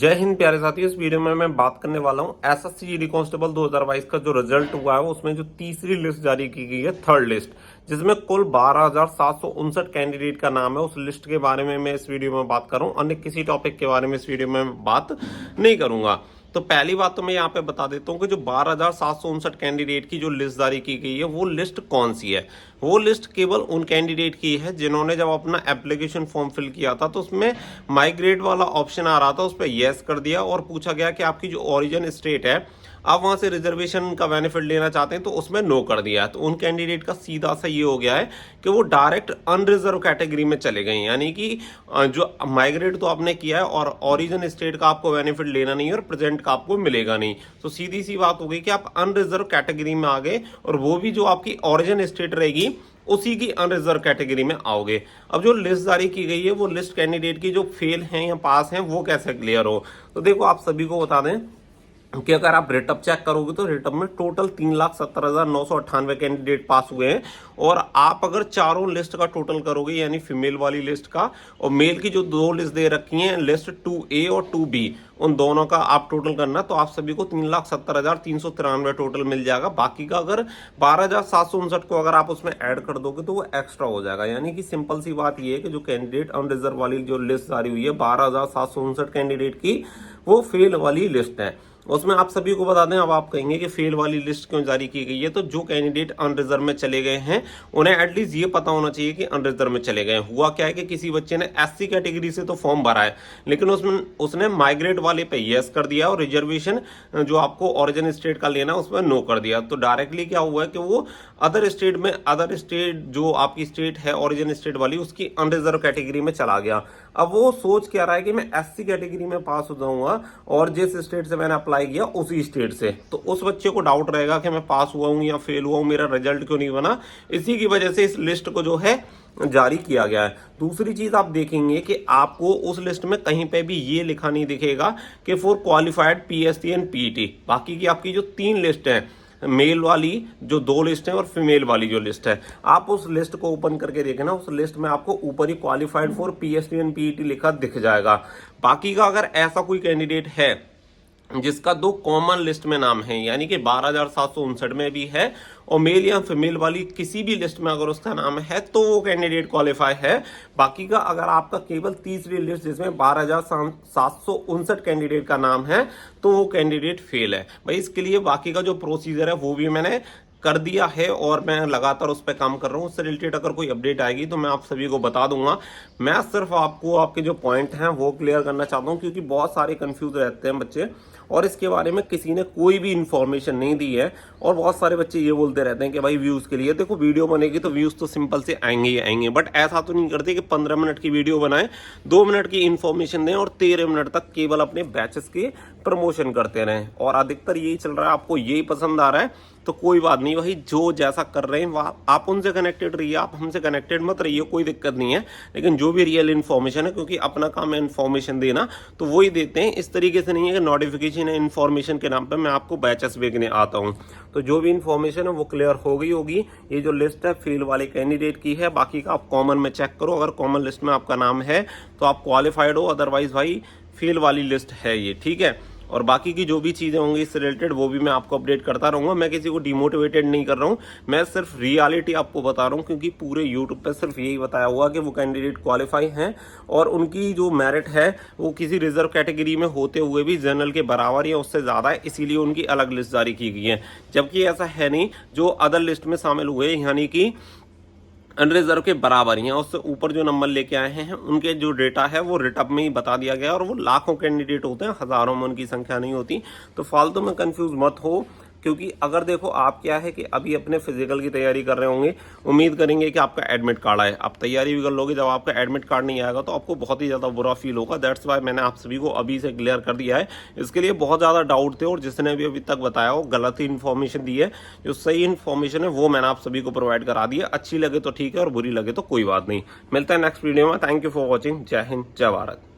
जय हिंद प्यारे साथियों। इस वीडियो में मैं बात करने वाला हूं एसएससी जीडी कांस्टेबल 2022 का जो रिजल्ट हुआ है उसमें जो तीसरी लिस्ट जारी की गई है, थर्ड लिस्ट, जिसमें कुल 12,759 कैंडिडेट का नाम है। उस लिस्ट के बारे में मैं इस वीडियो में बात कर रहा हूं, अन्य किसी टॉपिक के बारे में इस वीडियो में बात नहीं करूंगा। तो पहली बात तो मैं यहाँ पे बता देता हूँ कि जो 12,759 कैंडिडेट की जो लिस्ट जारी की गई है वो लिस्ट कौन सी है। वो लिस्ट केवल उन कैंडिडेट की है जिन्होंने जब अपना एप्लीकेशन फॉर्म फिल किया था तो उसमें माइग्रेट वाला ऑप्शन आ रहा था, उस पर येस कर दिया और पूछा गया कि आपकी जो ओरिजिन स्टेट है आप वहां से रिजर्वेशन का बेनिफिट लेना चाहते हैं तो उसमें नो कर दिया। तो उन कैंडिडेट का सीधा सा ये हो गया है कि वो डायरेक्ट अनरिजर्व कैटेगरी में चले गए, यानी कि जो माइग्रेट तो आपने किया है और ओरिजिन स्टेट का आपको बेनिफिट लेना नहीं है और प्रेजेंट का आपको मिलेगा नहीं। तो सीधी सी बात हो गई कि आप अनरिजर्व कैटेगरी में आ गए और वो भी जो आपकी ओरिजिन स्टेट रहेगी उसी की अनरिजर्व कैटेगरी में आओगे। अब जो लिस्ट जारी की गई है वो लिस्ट कैंडिडेट की जो फेल हैं या पास हैं वो कैसे क्लियर हो। तो देखो आप सभी को बता दें कि अगर आप रेटअप चेक करोगे तो रेटअप में टोटल 3,70,998 कैंडिडेट पास हुए हैं और आप अगर चारों लिस्ट का टोटल करोगे यानी फीमेल वाली लिस्ट का और मेल की जो दो लिस्ट दे रखी हैं, लिस्ट 2A और 2B, उन दोनों का आप टोटल करना तो आप सभी को 3,70,393 टोटल मिल जाएगा। बाकी का अगर 12,759 को अगर आप उसमें ऐड कर दोगे तो वो एक्स्ट्रा हो जाएगा। यानी कि सिंपल सी बात ये है कि जो कैंडिडेट अनरिजर्व वाली जो लिस्ट जारी हुई है 12,759 कैंडिडेट की, वो फेल वाली लिस्ट है। उसमें आप सभी को बता दें, अब आप कहेंगे कि फेल वाली लिस्ट क्यों जारी की गई है, तो जो कैंडिडेट अनरिजर्व में चले गए हैं उन्हें एटलीस्ट ये पता होना चाहिए कि अनरिजर्व में चले गए। हुआ क्या है कि किसी बच्चे ने एससी कैटेगरी से तो फॉर्म भरा है लेकिन उसने माइग्रेट वाले पे यस कर दिया और रिजर्वेशन जो आपको ओरिजिन स्टेट का लेना उसमें नो कर दिया। तो डायरेक्टली क्या हुआ है कि वो अदर स्टेट जो आपकी स्टेट है ओरिजिन स्टेट वाली उसकी अनरिजर्व कैटेगरी में चला गया। अब वो सोच क्या रहा है कि मैं एससी कैटेगरी में पास हो जाऊंगा और जिस स्टेट से मैंने अप्लाई किया उसी स्टेट से, तो उस बच्चे को डाउट रहेगा कि मैं पास हुआ हूं या फेल हुआ हूं, मेरा रिजल्ट क्यों नहीं बना। इसी की वजह से इस लिस्ट को जो है जारी किया गया है। दूसरी चीज आप देखेंगे कि आपको उस लिस्ट में कहीं पे भी ये लिखा नहीं दिखेगा कि for qualified PST and PET. बाकी की आपकी जो 3 लिस्ट है, मेल वाली जो 2 लिस्ट है और फीमेल वाली जो लिस्ट है, आप उस लिस्ट को ओपन करके देखें ना, उस लिस्ट में आपको ऊपर ही qualified for PST and PET लिखा दिख जाएगा। बाकी का अगर ऐसा कोई कैंडिडेट है जिसका 2 कॉमन लिस्ट में नाम है यानी कि 12,759 में भी है और मेल या फीमेल वाली किसी भी लिस्ट में अगर उसका नाम है तो वो कैंडिडेट क्वालिफाई है। बाकी का अगर आपका केवल तीसरी लिस्ट जिसमें 12,759 कैंडिडेट का नाम है तो वो कैंडिडेट फेल है। भाई इसके लिए बाकी का जो प्रोसीजर है वो भी मैंने कर दिया है और मैं लगातार उस पर काम कर रहा हूँ। उससे रिलेटेड अगर कोई अपडेट आएगी तो मैं आप सभी को बता दूंगा। मैं सिर्फ आपको आपके जो पॉइंट हैं वो क्लियर करना चाहता हूँ क्योंकि बहुत सारे कंफ्यूज रहते हैं बच्चे और इसके बारे में किसी ने कोई भी इंफॉर्मेशन नहीं दी है। और बहुत सारे बच्चे ये बोलते रहते हैं कि भाई व्यूज के लिए, देखो वीडियो बनेगी तो व्यूज तो सिंपल से आएंगे ही आएंगे, बट ऐसा तो नहीं करते कि 15 मिनट की वीडियो बनाएं, 2 मिनट की इंफॉर्मेशन दें और 13 मिनट तक केवल अपने बैचेस के प्रमोशन करते रहें। और अधिकतर यही चल रहा है, आपको यही पसंद आ रहा है तो कोई बात नहीं भाई, जो जैसा कर रहे हैं आप उनसे कनेक्टेड रहिए, आप हमसे कनेक्टेड मत रहिए, कोई दिक्कत नहीं है। लेकिन जो भी रियल इन्फॉर्मेशन है, क्योंकि अपना काम है इन्फॉर्मेशन देना, तो वही देते हैं। इस तरीके से नहीं है कि नोटिफिकेशन है इन्फॉर्मेशन के नाम पे मैं आपको बैचेस भेजने आता हूँ। तो जो भी इन्फॉर्मेशन है वो क्लियर हो गई होगी। ये जो लिस्ट है फेल वाले कैंडिडेट की है, बाकी का आप कॉमन में चेक करो, अगर कॉमन लिस्ट में आपका नाम है तो आप क्वालिफाइड हो, अदरवाइज भाई फेल वाली लिस्ट है ये, ठीक है। और बाकी की जो भी चीज़ें होंगी इससे रिलेटेड वो भी मैं आपको अपडेट करता रहूँगा। मैं किसी को डिमोटिवेटेड नहीं कर रहा हूँ, मैं सिर्फ रियलिटी आपको बता रहा हूँ क्योंकि पूरे यूट्यूब पे सिर्फ यही बताया हुआ कि वो कैंडिडेट क्वालिफाई हैं और उनकी जो मेरिट है वो किसी रिजर्व कैटेगरी में होते हुए भी जनरल के बराबर या उससे ज़्यादा है, इसीलिए उनकी अलग लिस्ट जारी की गई है। जबकि ऐसा है नहीं, जो अदर लिस्ट में शामिल हुए यानी कि अनरिजर्व के बराबर ही हैं, उससे ऊपर जो नंबर लेके आए हैं उनके जो डेटा है वो रिटअप में ही बता दिया गया और वो लाखों कैंडिडेट होते हैं, हजारों में उनकी संख्या नहीं होती। तो फालतू में कंफ्यूज मत हो, क्योंकि अगर देखो आप क्या है कि अभी अपने फिजिकल की तैयारी कर रहे होंगे, उम्मीद करेंगे कि आपका एडमिट कार्ड आए, आप तैयारी भी कर लोगे, जब आपका एडमिट कार्ड नहीं आएगा तो आपको बहुत ही ज़्यादा बुरा फील होगा। दैट्स वाई मैंने आप सभी को अभी से क्लियर कर दिया है। इसके लिए बहुत ज़्यादा डाउट थे और जिसने भी अभी तक बताया वो गलत ही इन्फॉर्मेशन दी है। जो सही इन्फॉर्मेशन है वो मैंने आप सभी को प्रोवाइड करा दी है। अच्छी लगे तो ठीक है और बुरी लगे तो कोई बात नहीं। मिलता है नेक्स्ट वीडियो में। Thank you for watching. जय हिंद, जय भारत।